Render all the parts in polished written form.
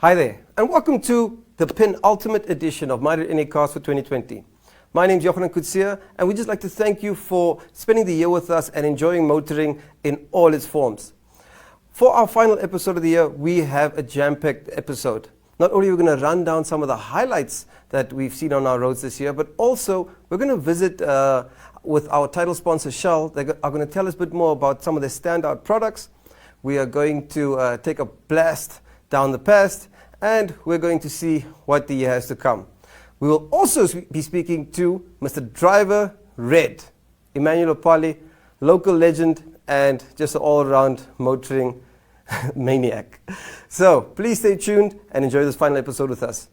Hi there, and welcome to the penultimate edition of My.Na Cars for 2020. My name is Kutsia, and we'd just like to thank you for spending the year with us and enjoying motoring in all its forms. For our final episode of the year, we have a jam-packed episode. Not only are we going to run down some of the highlights that we've seen on our roads this year, but also we're going to visit with our title sponsor Shell. They are going to tell us a bit more about some of their standout products. We are going to take a blast down the past, and we're going to see what the year has to come. We will also be speaking to Mr. Driver Red, Emmanuel Opali, local legend and just an all-around motoring maniac. So please stay tuned and enjoy this final episode with us.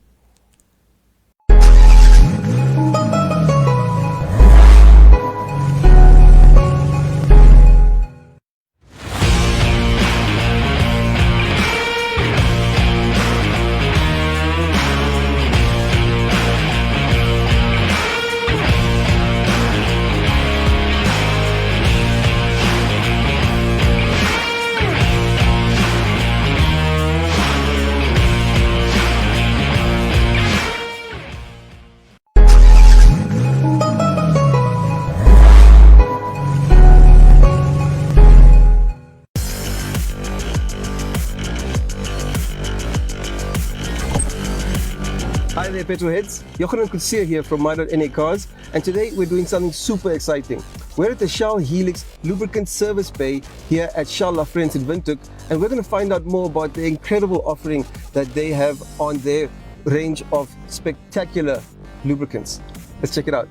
Hi there petrolheads, Kutsia here from My.Na Cars, and today we're doing something super exciting. We're at the Shell Helix Lubricant Service Bay here at Shell La France in Windhoek, and we're going to find out more about the incredible offering that they have on their range of spectacular lubricants. Let's check it out.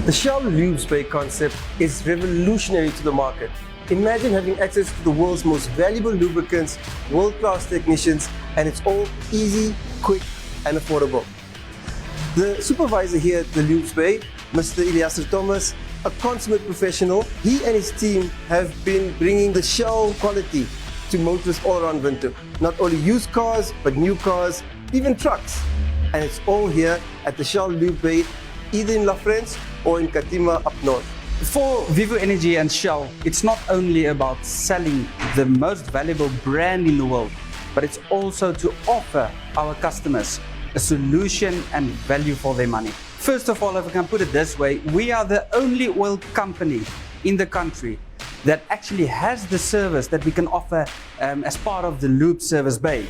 The Shell Lubes Bay concept is revolutionary to the market. Imagine having access to the world's most valuable lubricants, world-class technicians, and it's all easy, quick, and affordable. The supervisor here at the Lubes Bay, Mr. Eliasser Thomas, a consummate professional, he and his team have been bringing the Shell quality to motorists all around Windhoek. Not only used cars, but new cars, even trucks. And it's all here at the Shell Lube Bay, either in La France or in Katima up north. For Vivo Energy and Shell, it's not only about selling the most valuable brand in the world, but it's also to offer our customers a solution and value for their money. First of all, if I can put it this way, we are the only oil company in the country that actually has the service that we can offer as part of the Lube Service Bay.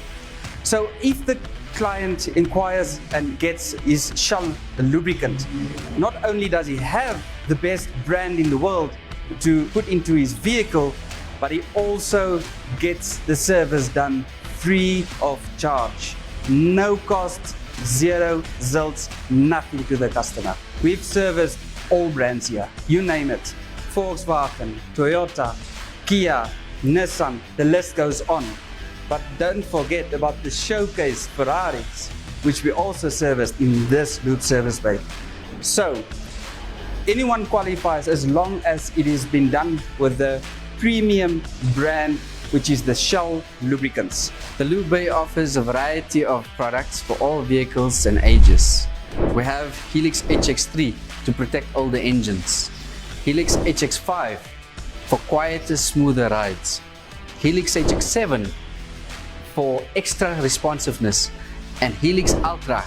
So if the client inquires and gets his Shell lubricant, not only does he have the best brand in the world to put into his vehicle, but he also gets the service done free of charge. No cost, zero zilts, nothing to the customer. We've serviced all brands here, you name it. Volkswagen, Toyota, Kia, Nissan, the list goes on. But don't forget about the showcase Ferraris, which we also serviced in this Lube Service Bay. So, anyone qualifies as long as it has been done with the premium brand, which is the Shell lubricants. The Lube Bay offers a variety of products for all vehicles and ages. We have Helix HX3 to protect older engines, Helix HX5 for quieter, smoother rides, Helix HX7 for extra responsiveness, and Helix Ultra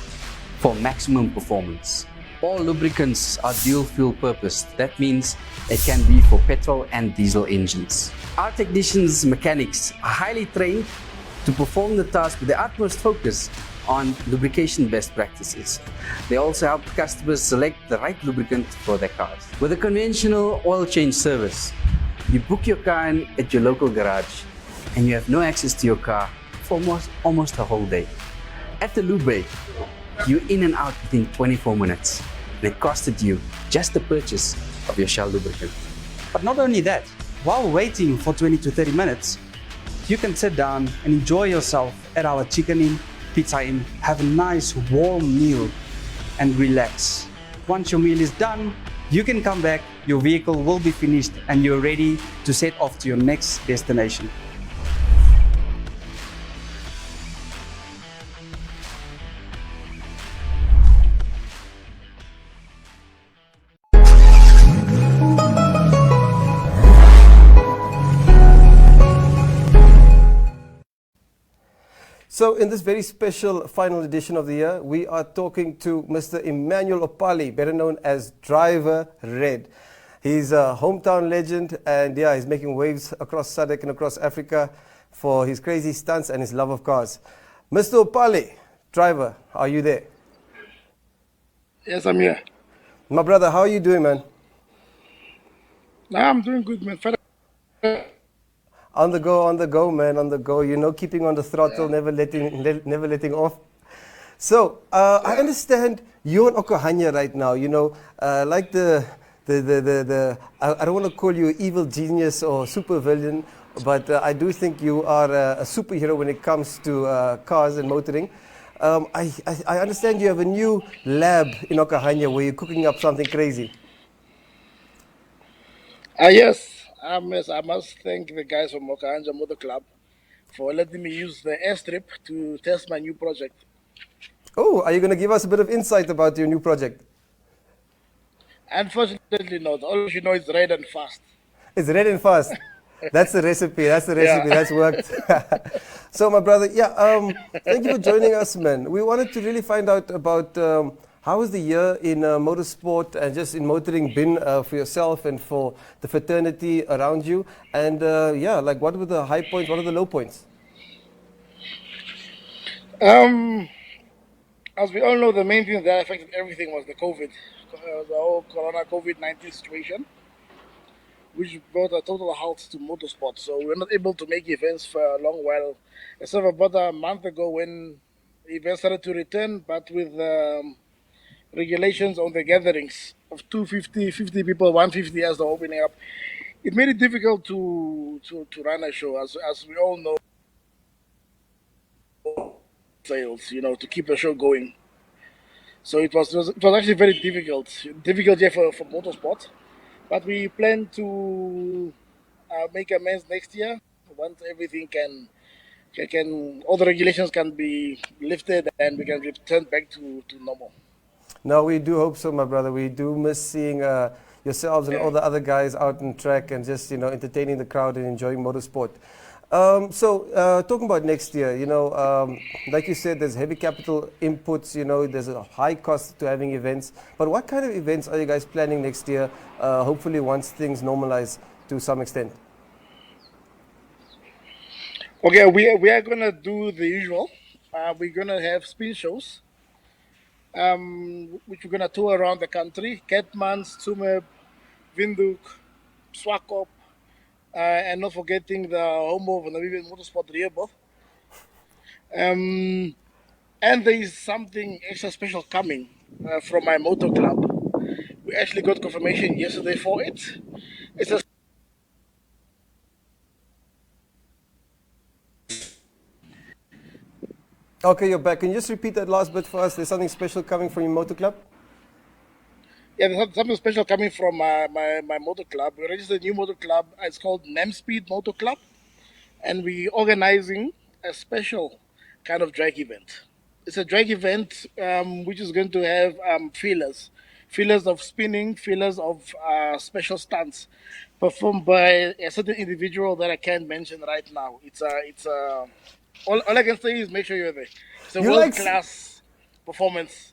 for maximum performance. All lubricants are dual fuel purpose. That means it can be for petrol and diesel engines. Our technicians, mechanics are highly trained to perform the task with the utmost focus on lubrication best practices. They also help customers select the right lubricant for their cars. With a conventional oil change service, you book your car in at your local garage and you have no access to your car for almost a whole day. At the Lube Bay, you're in and out within 24 minutes. And it costed you just the purchase of your Shell lubricant. But not only that, while waiting for 20 to 30 minutes, you can sit down and enjoy yourself at our Chicken Inn, Pizza Inn, have a nice warm meal and relax. Once your meal is done, you can come back, your vehicle will be finished and you're ready to set off to your next destination. So in this very special final edition of the year, we are talking to Mr. Emmanuel Opali, better known as Driver Red. He's a hometown legend, and yeah, he's making waves across SADC and across Africa for his crazy stunts and his love of cars. Mr. Opali, driver, are you there? Yes, I'm here. My brother, how are you doing, man? Nah, I'm doing good, man. On the go, man, on the go. You know, keeping on the throttle, never letting off. So, I understand you're in Okahanya right now. You know, like I don't want to call you evil genius or supervillain, but I do think you are a superhero when it comes to cars and motoring. I understand you have a new lab in Okahanya where you're cooking up something crazy. Yes, I must thank the guys from Okanja Motor Club for letting me use the airstrip to test my new project. Oh, are you going to give us a bit of insight about your new project? Unfortunately, not. All you know is red and fast. It's red and fast. That's the recipe. That's the recipe. Yeah. That's worked. So, my brother, thank you for joining us, man. We wanted to really find out about how has the year in motorsport and just in motoring been for yourself and for the fraternity around you, and like what were the high points, what are the low points? As we all know, the main thing that affected everything was the the whole Corona COVID-19 situation, which brought a total halt to motorsport. So we were not able to make events for a long while, except about a month ago when events started to return, but with regulations on the gatherings of 250, 50 people, 150 as the opening up. It made it difficult to run a show, as we all know, sales, to keep the show going. So it was actually very difficult yeah, for motorsport. But we plan to make amends next year once everything can all the regulations can be lifted and we can return back to normal. No, we do hope so, my brother. We do miss seeing yourselves and all the other guys out on track and just, entertaining the crowd and enjoying motorsport. Talking about next year, like you said, there's heavy capital inputs, there's a high cost to having events. But what kind of events are you guys planning next year, hopefully once things normalize to some extent? Okay, we are gonna do the usual. We're gonna have spin shows, which we're gonna tour around the country: Ketmans, Tsumeb, Windhoek, Swakop, and not forgetting the home of Namibian Motorsport Rehoboth. And there is something extra special coming from my motor club. We actually got confirmation yesterday for it. It's a Okay, you're back. Can you just repeat that last bit for us? There's something special coming from your motor club? Yeah, there's something special coming from my motor club. We registered a new motor club. It's called Namspeed Motor Club, and we're organizing a special kind of drag event. It's a drag event which is going to have feelers of spinning, feelers of special stunts performed by a certain individual that I can't mention right now. All I can say is make sure you're there. It's a You world like class performance.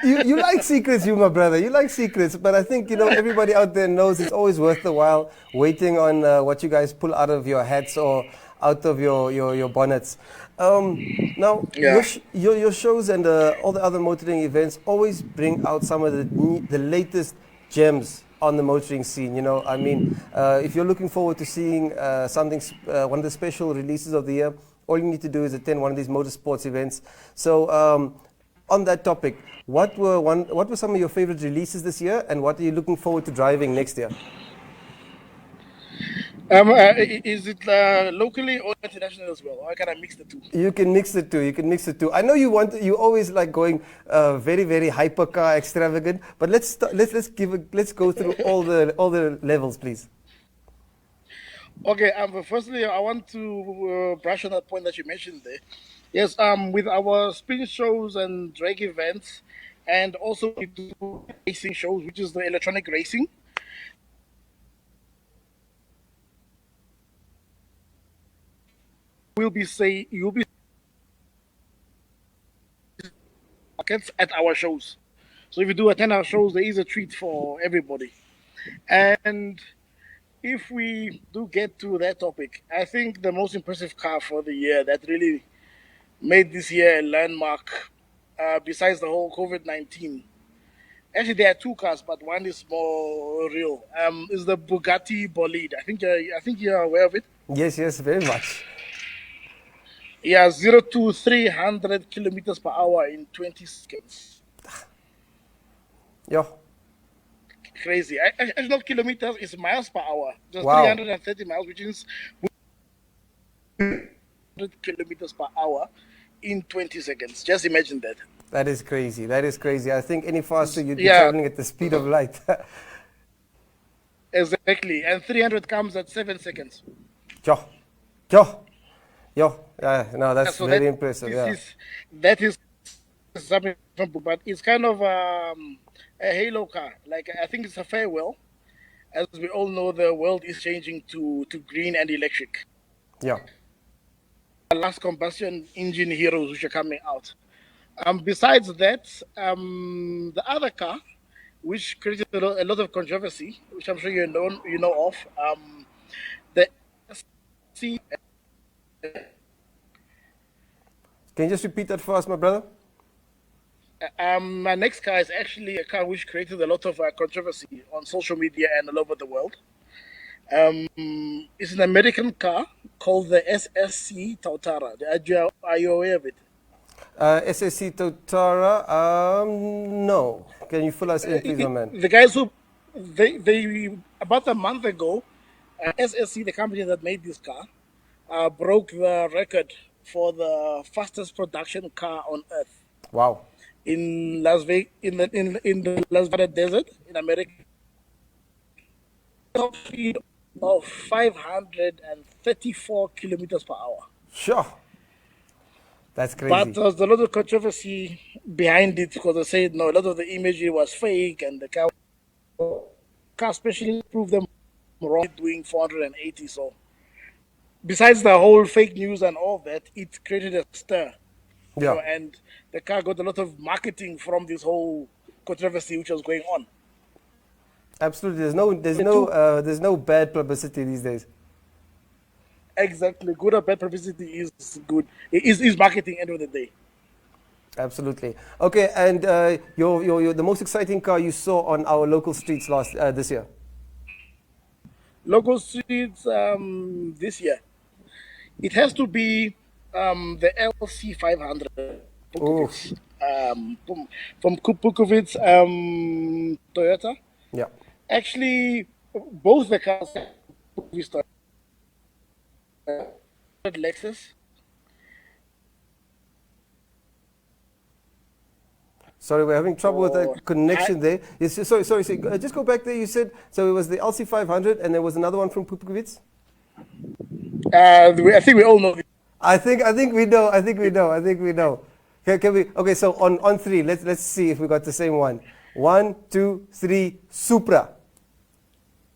you like secrets, you my brother. You like secrets, but I think everybody out there knows it's always worth the while waiting on what you guys pull out of your hats or out of your bonnets. Now, Yeah. your shows and all the other motoring events always bring out some of the latest gems on the motoring scene. I mean, if you're looking forward to seeing one of the special releases of the year, all you need to do is attend one of these motorsports events. So, on that topic, what were some of your favorite releases this year, and what are you looking forward to driving next year? Is it locally or international as well? Or can I mix the two? You can mix the two. You can mix the two. I know you always like going very very hypercar extravagant, but let's go through all the levels, please. Okay. Firstly, I want to brush on that point that you mentioned there. Yes. With our spin shows and drag events, and also we do racing shows, which is the electronic racing. You'll be markets at our shows. So if you do attend our shows, there is a treat for everybody. And if we do get to that topic, I think the most impressive car for the year that really made this year a landmark, besides the whole COVID-19. Actually, there are two cars, but one is more real. Is the Bugatti Bolide. I think you're aware of it. Yes, yes, very much. Yeah, 0 to 300 kilometers per hour in 20 seconds. Yeah. Crazy. Actually, not kilometers, it's miles per hour. Just Wow. 330 miles, which is 100 kilometers per hour in 20 seconds. Just imagine that. That is crazy. That is crazy. I think any faster you'd be Yeah. traveling at the speed of light. Exactly. And 300 comes at 7 seconds. Yeah. Yeah. Yeah. No, that's So very impressive. That is something, but it's kind of a halo car. Like, I think it's a farewell. As we all know, the world is changing to green and electric. Yeah. Last combustion engine heroes which are coming out. Besides that, the other car, which created a lot of controversy, which I'm sure you know of, the SC. Can you just repeat that for us, my brother? My next car is actually a car which created a lot of controversy on social media and all over the world. It's an American car called the SSC Tautara. Are you aware of it? SSC Totara, no. Can you fill us in, please, my man? The guys who, they about a month ago, SSC, the company that made this car, broke the record for the fastest production car on earth Wow. in Las Vegas, in the Las Vegas desert in America. Top speed of 534 kilometers per hour. Sure. That's crazy. But there was a lot of controversy behind it because they said no, a lot of the imagery was fake, and the car especially proved them wrong doing 480. So, besides the whole fake news and all that, it created a stir. Yeah. And the car got a lot of marketing from this whole controversy which was going on. Absolutely. There's no bad publicity these days. Exactly. Good or bad publicity is good. It is marketing end of the day. Absolutely. Okay, and the most exciting car you saw on our local streets this year? Local streets this year. It has to be the LC 500 Pukovitz, from Pukovitz Toyota. Yeah. Actually, both the cars Lexus. Sorry, we're having trouble with the connection there. Yes, sorry. Just go back there. You said, so it was the LC500 and there was another one from Pukovitz? I think we all know. I think we know. Can we? Okay, so on three, let's see if we got the same one. 1, 2, 3, Supra.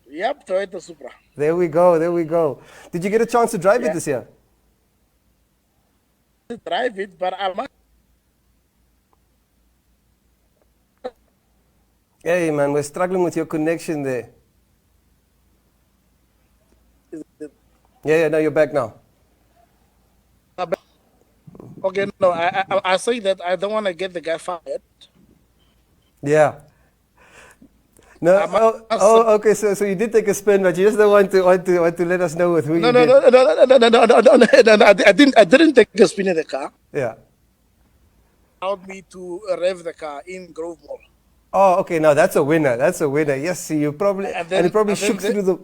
Yep, Toyota Supra. There we go. Did you get a chance to drive it this year? Drive it, but I must. Hey man, we're struggling with your connection there. Yeah, no, you're back now. Okay, no, I say that I don't want to get the guy fired. Yeah. No. Okay. So you did take a spin, but you just don't want to let us know with who No, you did. no. I didn't take a spin in the car. Yeah. Allowed me to rev the car in Grove Mall. Oh, okay. Now that's a winner. Yes, you probably And it probably shook through the.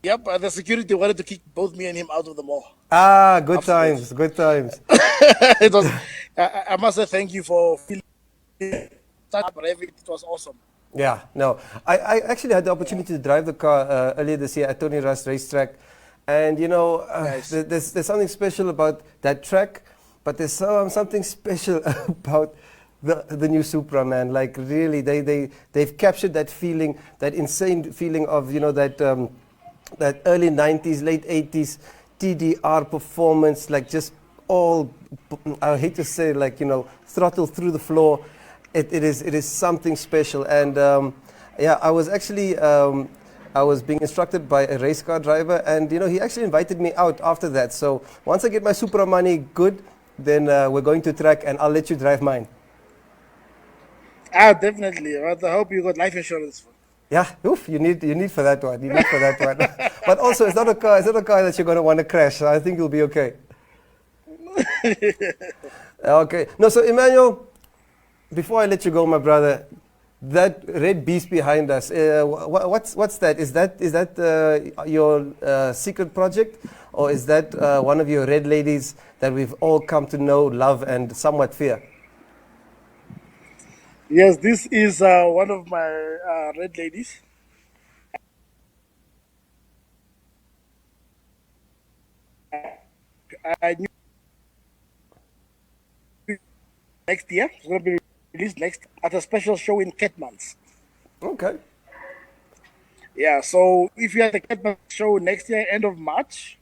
Yep, the security wanted to kick both me and him out of the mall. Ah, good times. It was. I must say thank you for feeling that revving. It was awesome. Yeah, no. I actually had the opportunity to drive the car earlier this year at Tony Rust Racetrack. And, Nice. there's something special about that track, but there's something special about the new Supra, man. Like, really, they've captured that feeling, that insane feeling of, that early 90s, late 80s TDR performance, like just all, I hate to say, like, you know, throttle through the floor. It is something special. And yeah, I was actually, I was being instructed by a race car driver, and you know, he actually invited me out after that. So once I get my Supra money good, then we're going to track, and I'll let you drive mine. Ah, definitely. But I hope you got life insurance. Yeah, oof, you need for that one. You need for that one. But also, it's not a car. It's not a car that you're going to want to crash. So I think you'll be okay. Okay. No, so Emmanuel, before I let you go, my brother, that red beast behind us, what's that? Is that your secret project, or is that one of your red ladies that we've all come to know, love, and somewhat fear? Yes, this is one of my red ladies. I knew next year it's going to be released next at a special show in Ketmans. Okay. Yeah, so if you have the Ketmans show next year, end of March,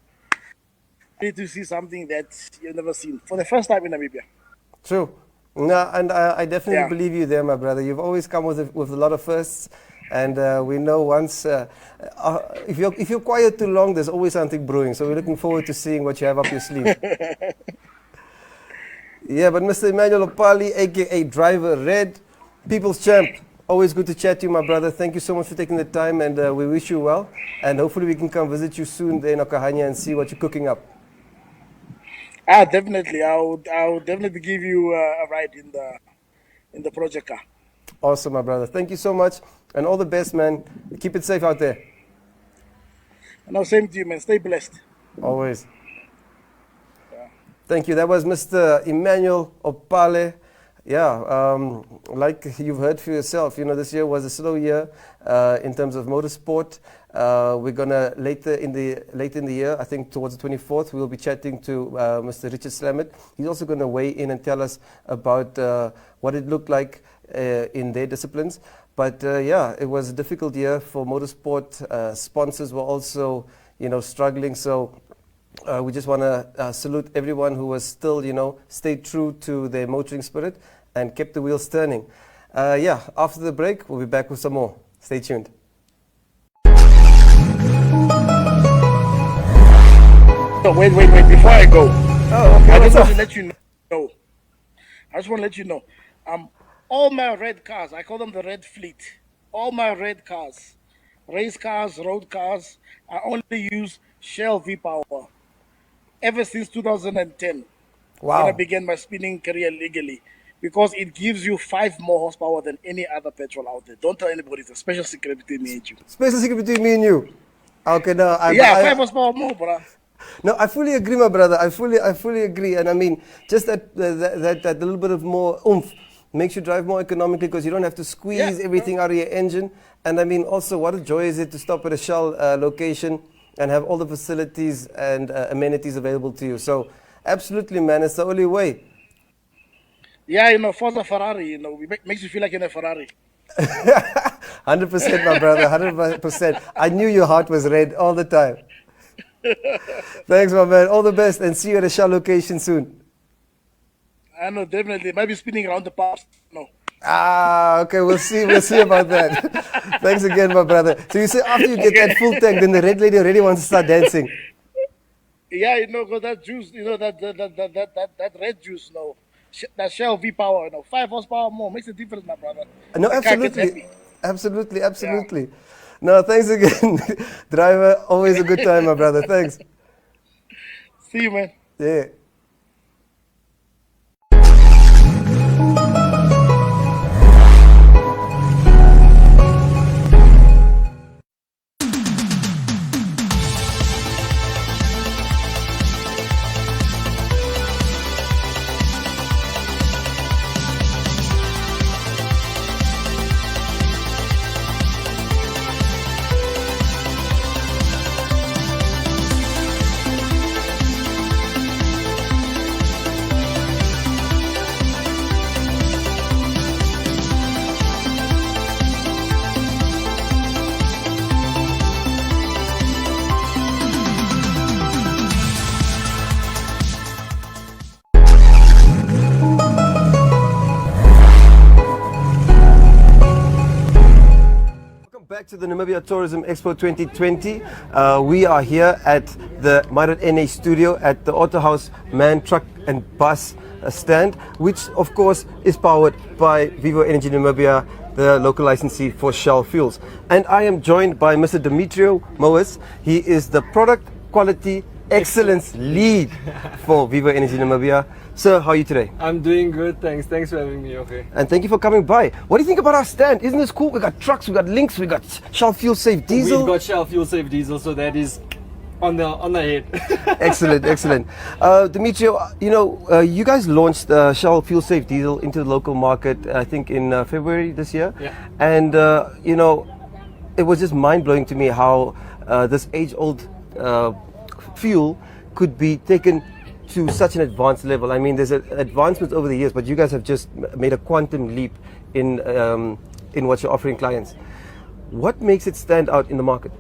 you need to see something that you've never seen for the first time in Namibia. True. No, and I definitely Yeah. believe you there, my brother. You've always come with a lot of firsts, and we know once if you're quiet too long, there's always something brewing. So we're looking forward to seeing what you have up your sleeve. Yeah, but Mr. Emmanuel Opali, aka Driver Red, People's Champ, always good to chat to you, my brother. Thank you so much for taking the time, and we wish you well. And hopefully we can come visit you soon there in Okahanya and see what you're cooking up. Ah, definitely. I would definitely give you a ride in the project car. Awesome, my brother. Thank you so much, and all the best, man. Keep it safe out there. And now, same to you, man. Stay blessed. Always. Thank you. That was Mr. Emmanuel Opale. Yeah, like you've heard for yourself, you know, this year was a slow year in terms of motorsport. We're gonna later in the year, I think towards the 24th, we'll be chatting to Mr. Richard Slamet. He's also gonna weigh in and tell us about what it looked like in their disciplines. But yeah, it was a difficult year for motorsport. Sponsors were also, you know, struggling. So we just want to salute everyone who was still, you know, stayed true to their motoring spirit and kept the wheels turning. Yeah, after the break, we'll be back with some more. Stay tuned. So wait. Before I go, Oh, okay. I What's just want up? to let you know. I just want to let you know. All my red cars, I call them the red fleet. All my red cars, race cars, road cars, I only use Shell V-Power. Ever since 2010, when I Wow. began my spinning career legally, because it gives you 5 more horsepower than any other petrol out there. Don't tell anybody. It's a special secret between me and you. Special secret between me and you. Okay, no, Yeah, 5 horsepower more, bruh. no, I fully agree, my brother. I fully agree. And I mean, just that little bit of more oomph makes you drive more economically because you don't have to squeeze Yeah. everything out of your engine. And I mean, also, what a joy is it to stop at a Shell location and have all the facilities and amenities available to you. So, absolutely, man, it's the only way. Yeah, you know, Forza Ferrari, you know, makes you feel like in a Ferrari. 100%, my brother, 100%. I knew your heart was red all the time. Thanks, my man. All the best, and see you at a Shell location soon. I know, definitely. Might be spinning around the parks. No. Ah, okay, we'll see about that. Thanks again, my brother. So you say after you get that full tank, then the red lady already wants to start dancing. Yeah, you know, because that juice, you know, that red juice, you know, that Shell V-Power, you know, 5 horsepower more makes a difference, my brother. No, The car gets absolutely. happy. Absolutely. No, thanks again, driver. Always a good time, my brother. Thanks. See you, man. Yeah. to the Namibia Tourism Expo 2020. We are here at the My.Na studio at the Auto House Man Truck and Bus stand, which of course is powered by Vivo Energy Namibia, the local licensee for Shell Fuels. And I am joined by Mr. Demetrio Moas. He is the Product Quality Excellence Lead for Vivo Energy Namibia. Sir, how are you today? I'm doing good, thanks. Thanks for having me, okay. And thank you for coming by. What do you think about our stand? Isn't this cool? We got trucks, we got links, we got Shell Fuel Safe Diesel. We've got Shell Fuel Safe Diesel, so that is on the head. Excellent, excellent. Demetrio, you guys launched Shell Fuel Safe Diesel into the local market, I think in February this year. Yeah. And, it was just mind-blowing to me how this age-old fuel could be taken to such an advanced level. I mean, there's advancements over the years, but you guys have just made a quantum leap in what you're offering clients. What makes it stand out in the market?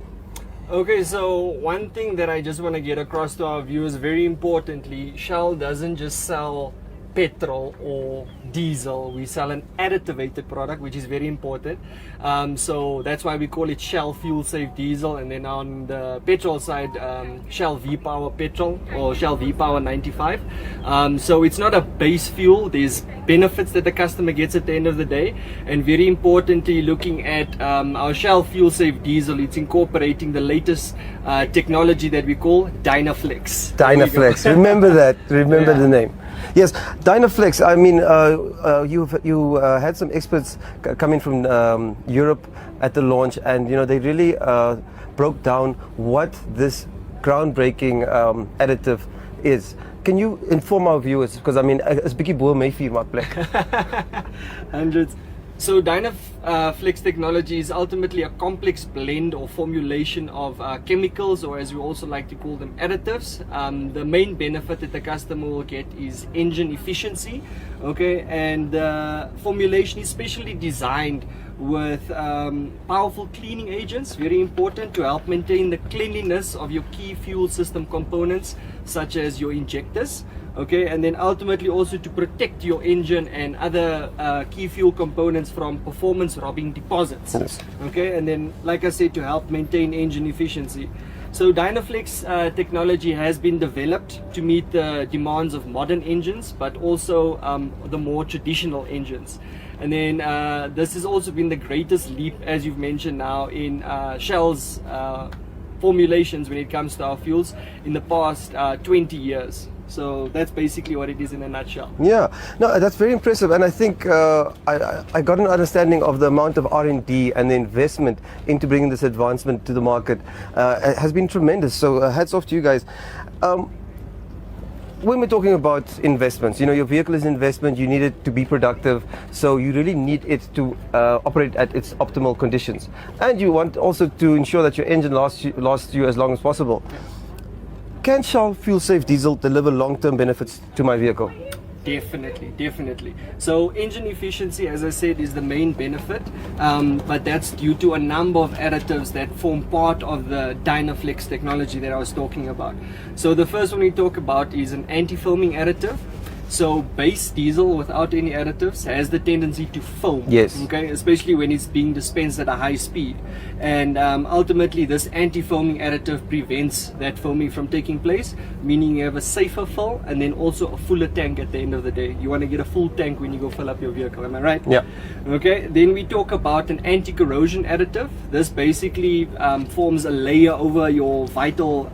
Okay, so one thing that I just want to get across to our viewers, very importantly, Shell doesn't just sell petrol or diesel. We sell an additivated product, which is very important. So that's why we call it Shell Fuel Safe Diesel. And then on the petrol side, Shell V-Power Petrol or Shell V-Power 95. So it's not a base fuel. There's benefits that the customer gets at the end of the day. And very importantly, looking at our Shell Fuel Safe Diesel, it's incorporating the latest technology that we call Dynaflex. Dynaflex. Remember that. Remember the name. Yes, Dynaflex. I mean, you had some experts coming from Europe at the launch, and they really broke down what this groundbreaking additive is. Can you inform our viewers? Because I mean, as Biggie Boer may feel my plek. Hundreds. So Dynaflex technology is ultimately a complex blend or formulation of chemicals, or as we also like to call them, additives. The main benefit that the customer will get is engine efficiency, okay, and the formulation is specially designed with powerful cleaning agents, very important to help maintain the cleanliness of your key fuel system components, such as your injectors. Okay, and then ultimately also to protect your engine and other key fuel components from performance robbing deposits. Yes. Okay, and then like I said, to help maintain engine efficiency. So Dynaflex technology has been developed to meet the demands of modern engines, but also the more traditional engines. And then this has also been the greatest leap, as you've mentioned now, in Shell's formulations when it comes to our fuels in the past 20 years. So that's basically what it is in a nutshell. Yeah, no, that's very impressive, and I think I got an understanding of the amount of R&D and the investment into bringing this advancement to the market has been tremendous. So hats off to you guys. When we're talking about investments, your vehicle is an investment. You need it to be productive, so you really need it to operate at its optimal conditions, and you want also to ensure that your engine lasts you as long as possible. Can Shell Fuel Safe Diesel deliver long-term benefits to my vehicle? Definitely, definitely. So engine efficiency, as I said, is the main benefit, but that's due to a number of additives that form part of the Dynaflex technology that I was talking about. So the first one we talk about is an anti-foaming additive. So base diesel without any additives has the tendency to foam. Yes. Okay, especially when it's being dispensed at a high speed. And ultimately this anti-foaming additive prevents that foaming from taking place, meaning you have a safer fill and then also a fuller tank at the end of the day. You want to get a full tank when you go fill up your vehicle, am I right? Yeah. Okay, then we talk about an anti-corrosion additive. This basically forms a layer over your vital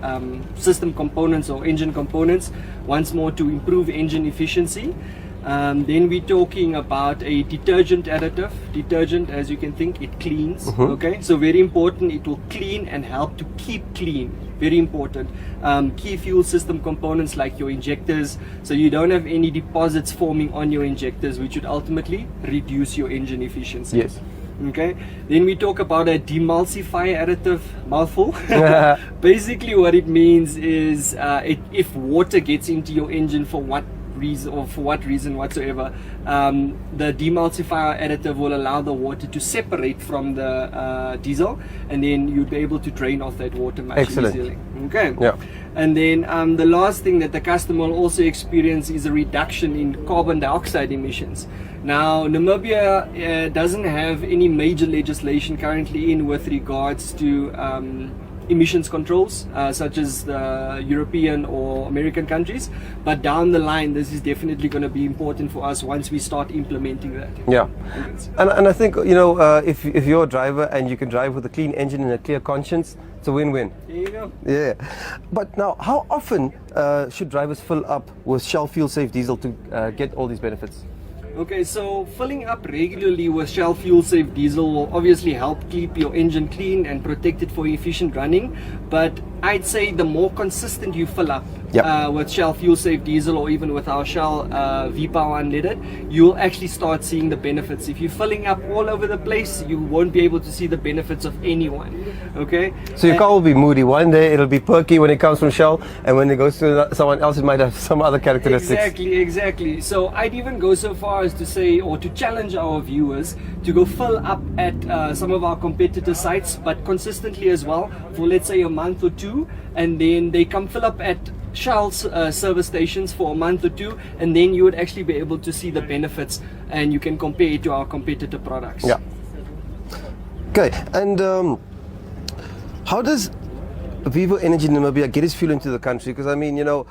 system components or engine components, once more to improve engine efficiency. Then we're talking about a detergent additive. Detergent, as you can think, it cleans. Okay, so very important, it will clean and help to keep clean. Very important. Key fuel system components like your injectors, so you don't have any deposits forming on your injectors, which would ultimately reduce your engine efficiency. Yes. Okay, then we talk about a demulsifier additive, mouthful. Basically what it means is if water gets into your engine for what reason or for what reason whatsoever, the demulsifier additive will allow the water to separate from the diesel, and then you'll be able to drain off that water much Excellent. easily. Okay. Yeah. And then the last thing that the customer will also experience is a reduction in carbon dioxide emissions. Now, Namibia doesn't have any major legislation currently in with regards to emissions controls, such as the European or American countries. But down the line, this is definitely going to be important for us once we start implementing that. Yeah, and I think, you know, if you're a driver and you can drive with a clean engine and a clear conscience, it's a win-win. There you go. Yeah, but now, how often should drivers fill up with Shell Fuel Safe Diesel to get all these benefits? Okay, so filling up regularly with Shell Fuel Safe Diesel will obviously help keep your engine clean and protect it for efficient running. But I'd say the more consistent you fill up with Shell Fuel Safe Diesel, or even with our Shell V-Power Unleaded, you'll actually start seeing the benefits. If you're filling up all over the place, you won't be able to see the benefits of anyone. Okay? So your car will be moody. One day it'll be perky when it comes from Shell, and when it goes to someone else, it might have some other characteristics. Exactly. So I'd even go so far as to say, or to challenge our viewers to go fill up at some of our competitor sites, but consistently as well, for let's say a month or two, and then they come fill up at Shell's service stations for a month or two, and then you would actually be able to see the benefits, and you can compare it to our competitor products. Yeah. Okay, and how does Vivo Energy Namibia get its fuel into the country? Because I mean, you know,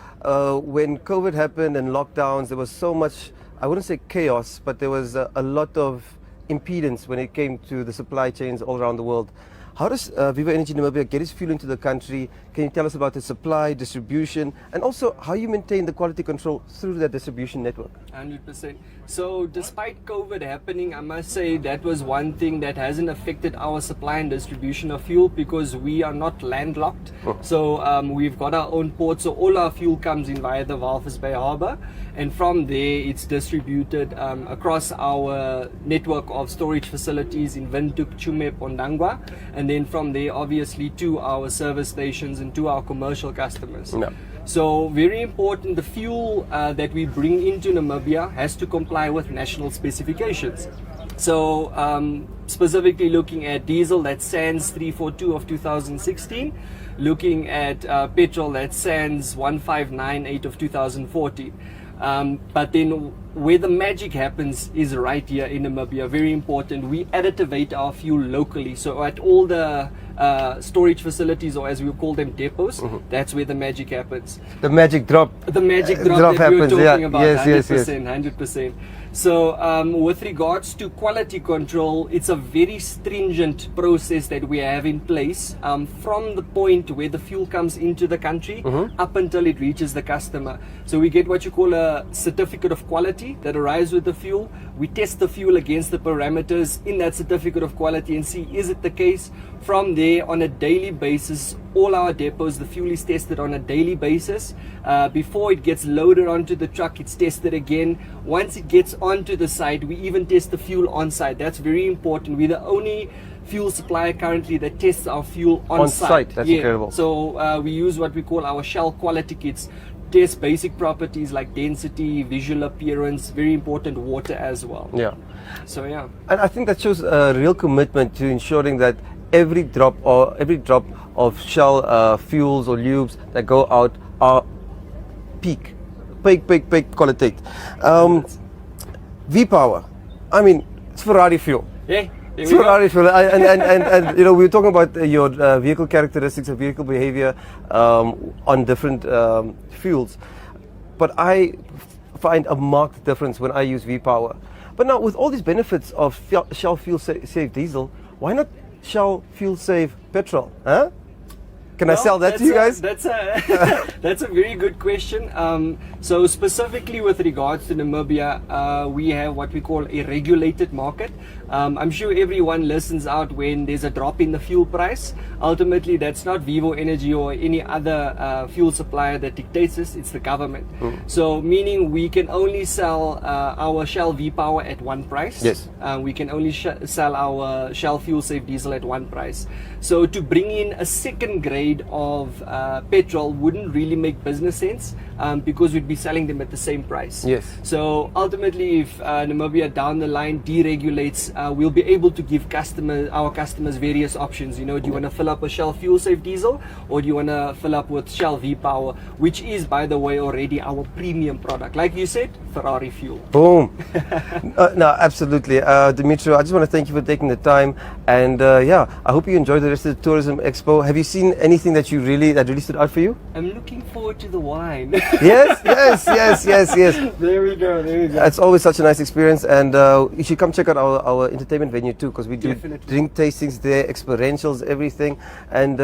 when COVID happened and lockdowns, there was so much, I wouldn't say chaos, but there was a lot of impedance when it came to the supply chains all around the world. How does Vivo Energy Namibia get its fuel into the country? Can you tell us about the supply, distribution, and also how you maintain the quality control through that distribution network? 100%. So despite COVID happening, I must say that was one thing that hasn't affected our supply and distribution of fuel, because we are not landlocked. So we've got our own port, so all our fuel comes in via the Walvis Bay Harbour, and from there it's distributed across our network of storage facilities in Windhoek, Chumep, Ondangwa, and then from there obviously to our service stations and to our commercial customers. Yeah. So very important, the fuel that we bring into Namibia has to comply with national specifications. So specifically looking at diesel, that's SANS 342 of 2016, looking at petrol, that's SANS 1598 of 2014. But then where the magic happens is right here in Namibia. Very important, we additivate our fuel locally. So at all the storage facilities, or as we call them, depots, that's where the magic happens. The magic drop. The magic drop that happens. we were talking about. Yes, 100%. So with regards to quality control, it's a very stringent process that we have in place from the point where the fuel comes into the country up until it reaches the customer. So we get what you call a certificate of quality that arrives with the fuel. We test the fuel against the parameters in that certificate of quality and see, is it the case? From there, on a daily basis, all our depots, the fuel is tested on a daily basis. Before it gets loaded onto the truck, it's tested again. Once it gets onto the site, we even test the fuel on site. That's very important. We're the only fuel supplier currently that tests our fuel on site. That's incredible. So we use what we call our Shell quality kits. Test basic properties like density, visual appearance, very important, water as well. Yeah. So yeah. And I think that shows a real commitment to ensuring that every drop of Shell fuels or lubes that go out are peak quality. V-Power, I mean, it's Ferrari fuel. Yeah. It's Ferrari fuel, and you know, we were talking about your vehicle characteristics and vehicle behavior on different fuels, but I find a marked difference when I use V-Power. But now, with all these benefits of Shell Fuel Safe Diesel, why not Shell Fuel Safe Petrol? Huh? Can I sell that to you guys? That's a very good question. So specifically with regards to Namibia, we have what we call a regulated market. I'm sure everyone listens out when there's a drop in the fuel price. Ultimately, that's not Vivo Energy or any other fuel supplier that dictates this, it's the government. So meaning we can only sell our Shell V-Power at one price. Yes. We can only sell our Shell Fuel Safe Diesel at one price. So to bring in a second grade made of petrol wouldn't really make business sense, because we'd be selling them at the same price. Yes. So ultimately, if Namibia down the line deregulates, we'll be able to give our customers various options. You know, do you want to fill up with Shell fuel safe diesel, or do you want to fill up with Shell V-Power, which is, by the way, already our premium product. Like you said, Ferrari fuel. Boom. No, absolutely. Dimitri, I just want to thank you for taking the time. And yeah, I hope you enjoy the rest of the Tourism Expo. Have you seen anything that really stood out for you? I'm looking forward to the wine. Yes. There we go. It's always such a nice experience, and you should come check out our entertainment venue too, because we do Definitely. drink tastings there, experientials, everything, and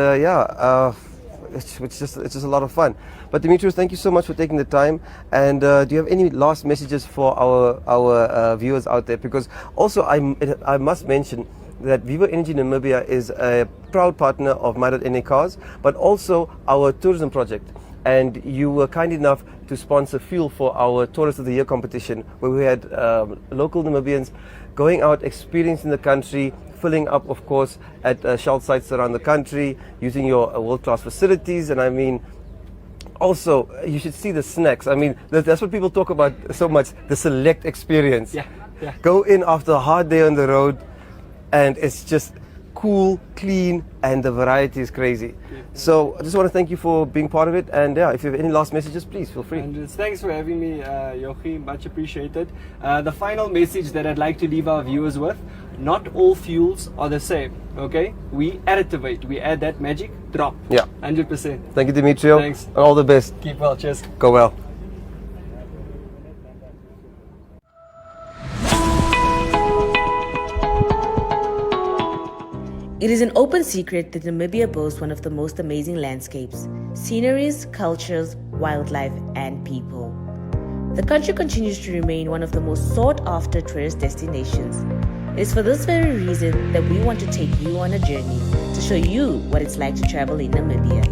it's just a lot of fun. But Demetrius, thank you so much for taking the time. And do you have any last messages for our viewers out there? Because also I must mention that Vivo Energy Namibia is a proud partner of My.Na Cars, but also our tourism project. And you were kind enough to sponsor fuel for our Tourist of the Year competition, where we had local Namibians going out, experiencing the country, filling up, of course, at Shell sites around the country, using your world-class facilities. And I mean, also, you should see the snacks. I mean, that's what people talk about so much, the select experience. Yeah. Go in after a hard day on the road, and it's just cool, clean, and the variety is crazy. So I just want to thank you for being part of it. And yeah, if you have any last messages, please feel free. And thanks for having me, Yochi. Much appreciated. The final message that I'd like to leave our viewers with: not all fuels are the same. Okay, we additivate. We add that magic drop. Yeah. 100%. Thank you, Demetrio. Thanks. And all the best. Keep well. Cheers. Go well. It is an open secret that Namibia boasts one of the most amazing landscapes, sceneries, cultures, wildlife, and people. The country continues to remain one of the most sought-after tourist destinations. It is for this very reason that we want to take you on a journey to show you what it's like to travel in Namibia.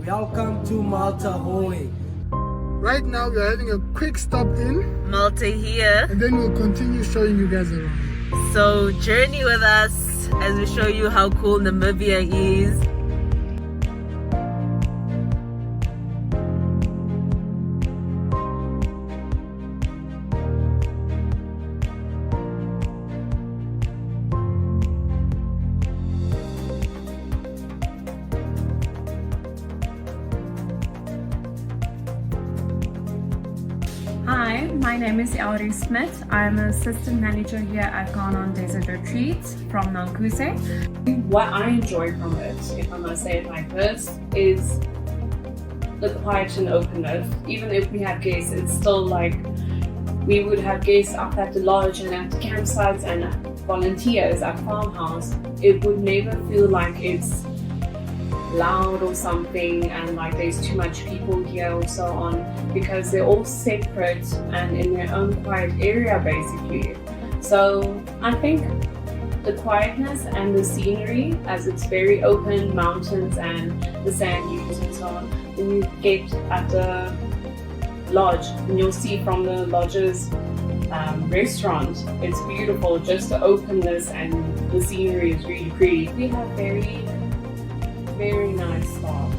Welcome to Malta Hoy. Right now we're having a quick stop in, Malta here, and then we'll continue showing you guys around. so journey with us as we show you how cool Namibia is. Hi, my name is Elrie Smith. I'm an assistant manager here at Ghana Desert Retreats from Nankuse. What I enjoy from it, if I must say it like this, is the quiet and openness. Even if we have guests, it's still like we would have guests up at the lodge and at the campsites and volunteers at farmhouse. It would never feel like it's loud or something and like there's too much people here or so on, because they're all separate and in their own quiet area basically. So I think the quietness and the scenery, as it's very open, mountains and the sand dunes and so on, when you get at the lodge and you'll see from the lodge's restaurant, it's beautiful. Just the openness and the scenery is really pretty. We have very nice staff.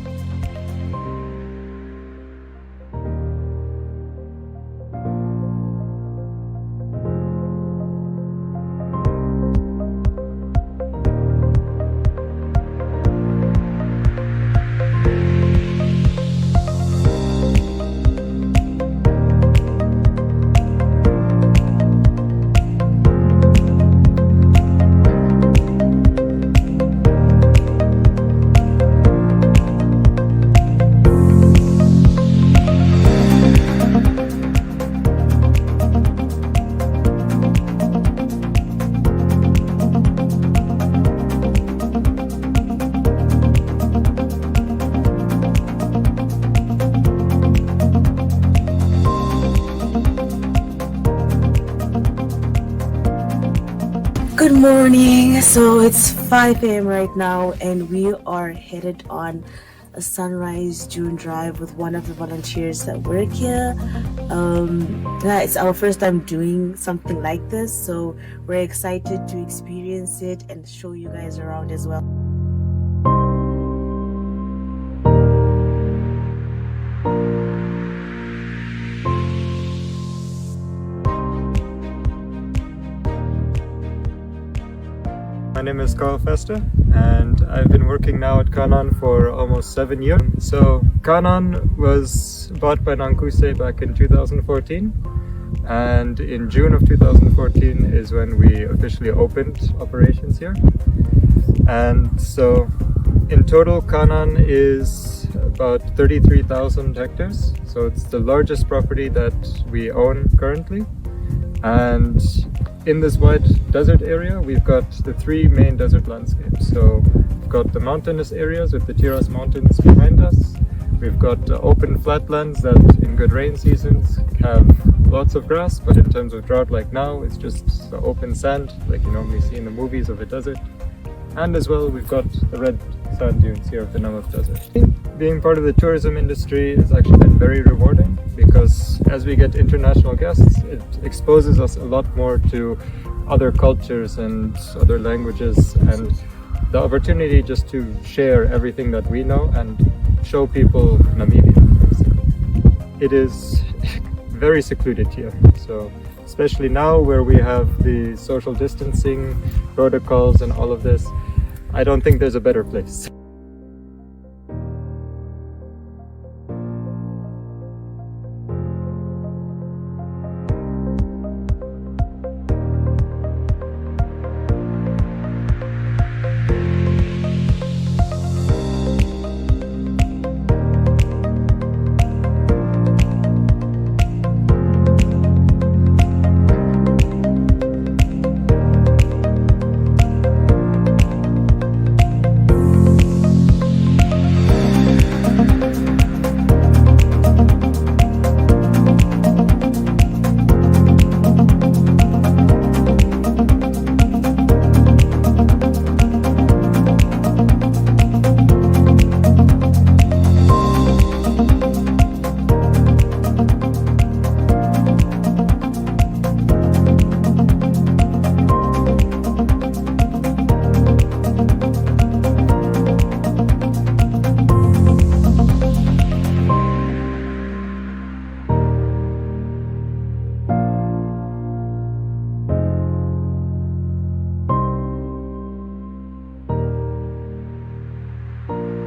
Good morning. So it's 5 a.m. right now, and we are headed on a sunrise June drive with one of the volunteers that work here. Yeah, it's our first time doing something like this, so we're excited to experience it and show you guys around as well. My name is Carl Fester, and I've been working now at Kanan for almost 7 years. So Kanan was bought by Nankuse back in 2014, and in June of 2014 is when we officially opened operations here. And so in total, Kanan is about 33,000 hectares. So it's the largest property that we own currently. And in this wide desert area, we've got the 3 main desert landscapes. So we've got the mountainous areas with the Tiras Mountains behind us. We've got open flatlands that in good rain seasons have lots of grass, but in terms of drought like now, it's just the open sand like you normally see in the movies of a desert. And as well, we've got the red sand dunes here of the Namib Desert. Being part of the tourism industry has actually been very rewarding, because as we get international guests, it exposes us a lot more to other cultures and other languages, and the opportunity just to share everything that we know and show people Namibia. It is very secluded here, so especially now where we have the social distancing protocols and all of this, I don't think there's a better place.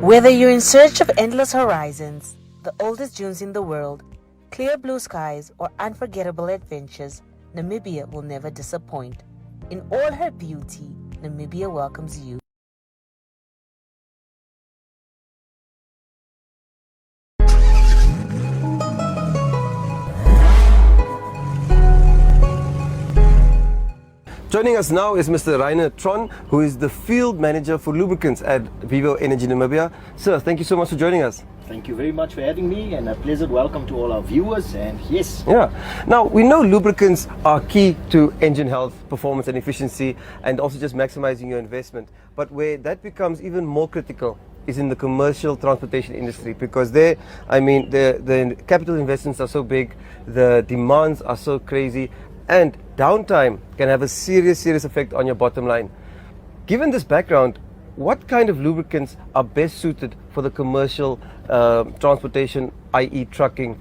Whether you're in search of endless horizons, the oldest dunes in the world, clear blue skies, or unforgettable adventures, Namibia will never disappoint. In all her beauty, Namibia welcomes you. Joining us now is Mr. Rainer Tron, who is the Field Manager for Lubricants at Vivo Energy Namibia. Sir, thank you so much for joining us. Thank you very much for having me, and a pleasant welcome to all our viewers. And yes. Yeah. Now, we know lubricants are key to engine health, performance and efficiency, and also just maximizing your investment. But where that becomes even more critical is in the commercial transportation industry, because there, I mean, the capital investments are so big, the demands are so crazy, and downtime can have a serious effect on your bottom line. Given this background, what kind of lubricants are best suited for the commercial transportation, i.e. trucking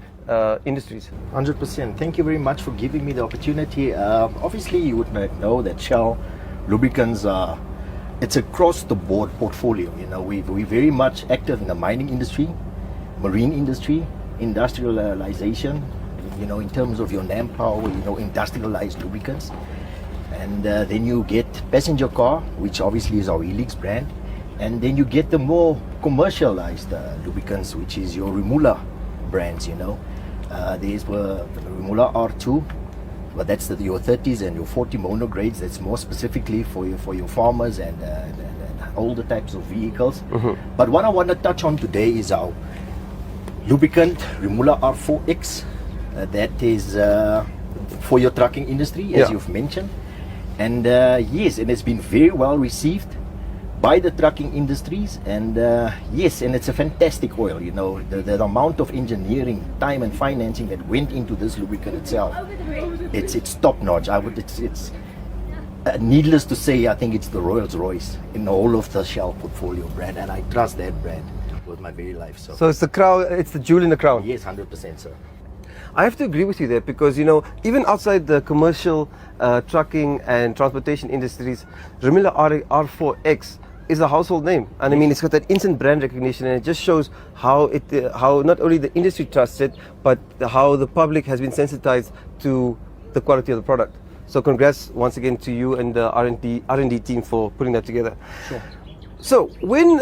industries? 100%. Thank you very much for giving me the opportunity. Obviously, you would know that Shell lubricants are, it's across the board portfolio. You know, we're very much active in the mining industry, marine industry, industrialization, you know, in terms of your manpower, you know, industrialized lubricants. And then you get passenger car, which obviously is our Helix brand. And then you get the more commercialized lubricants, which is your Remula brands, you know. There's Remula R2, but that's your 30s and your 40 mono grades. That's more specifically for your farmers and all the types of vehicles. Mm-hmm. But what I want to touch on today is our lubricant Remula R4X. That is for your trucking industry, as you've mentioned. And yes, and it's been very well received by the trucking industries, and yes, and it's a fantastic oil. You know, the amount of engineering, time, and financing that went into this lubricant itself, it's top notch. It's needless to say, I think it's the Rolls Royce in all of the Shell portfolio brand, and I trust that brand with my very life. So it's the crown, it's the jewel in the crown. Yes, 100%, sir. I have to agree with you there, because, you know, even outside the commercial trucking and transportation industries, Remilla R4X is a household name, and I mean, it's got that instant brand recognition, and it just shows how how not only the industry trusts it, but how the public has been sensitized to the quality of the product. So congrats once again to you and the R&D team for putting that together. Sure. So when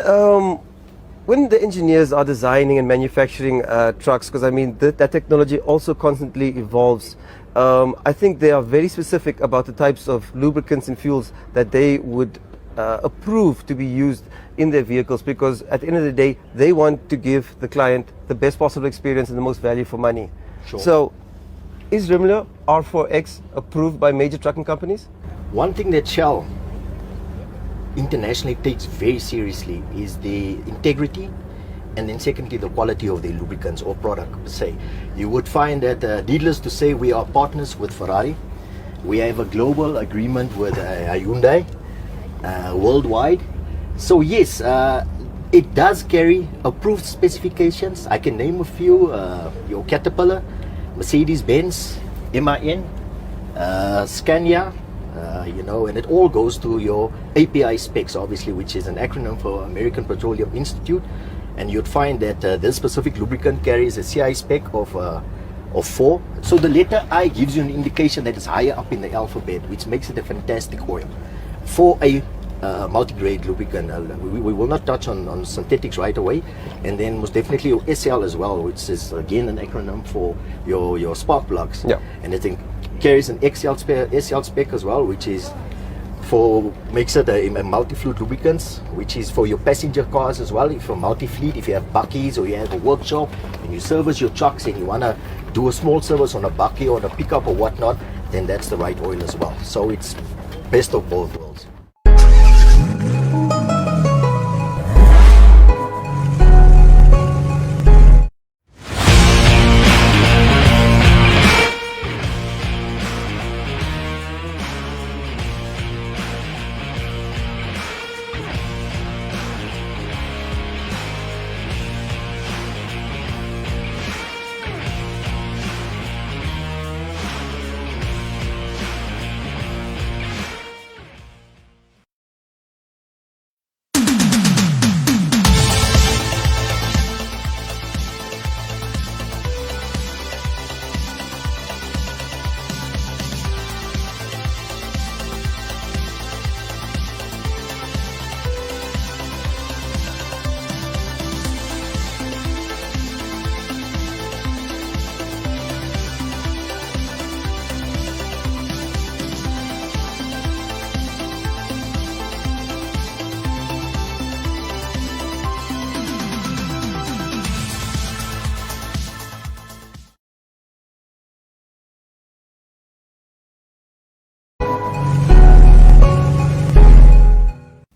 the engineers are designing and manufacturing trucks, because I mean that technology also constantly evolves, I think they are very specific about the types of lubricants and fuels that they would approve to be used in their vehicles, because at the end of the day they want to give the client the best possible experience and the most value for money. Sure. So is Remilla R4X approved by major trucking companies? One thing that Shell internationally takes very seriously is the integrity, and then secondly the quality of the lubricants or product per se. You would find that needless to say, we are partners with Ferrari. We have a global agreement with Hyundai worldwide. So yes, it does carry approved specifications. I can name a few: your Caterpillar, Mercedes-Benz, MAN, Scania, you know, and it all goes to your API specs, obviously, which is an acronym for American Petroleum Institute. And you'd find that this specific lubricant carries a CI spec of 4. So the letter I gives you an indication that it's higher up in the alphabet, which makes it a fantastic oil for a multi-grade lubricant. We will not touch on synthetics right away, and then most definitely your SL as well, which is again an acronym for your spark plugs. Yeah. And it carries an SL spec as well, which is makes it a multi-fluid lubricants, which is for your passenger cars as well. If you're multi-fleet, if you have buckies or you have a workshop and you service your trucks and you want to do a small service on a bucky or on a pickup or whatnot, then that's the right oil as well. So it's best of both worlds.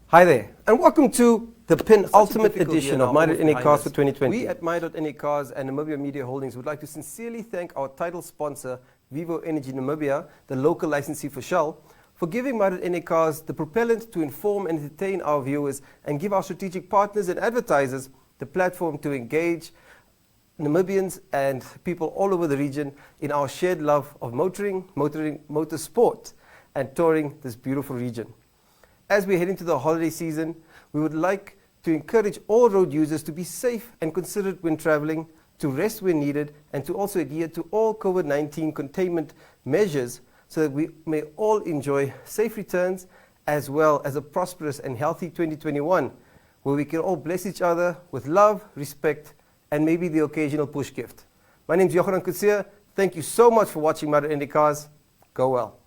Hi there, and welcome to the penultimate edition of My.Na Cars for 2020. We at My.Na Cars and Namibia Media Holdings would like to sincerely thank our title sponsor, Vivo Energy Namibia, the local licensee for Shell, for giving My.Na Cars the propellant to inform and entertain our viewers and give our strategic partners and advertisers the platform to engage Namibians and people all over the region in our shared love of motorsport, and touring this beautiful region. As we head into the holiday season, we would like to encourage all road users to be safe and considerate when traveling, to rest when needed, and to also adhere to all COVID-19 containment measures so that we may all enjoy safe returns as well as a prosperous and healthy 2021, where we can all bless each other with love, respect, and maybe the occasional push gift. My name is Johan Kutsia. Thank you so much for watching My.Na Cars. Go well.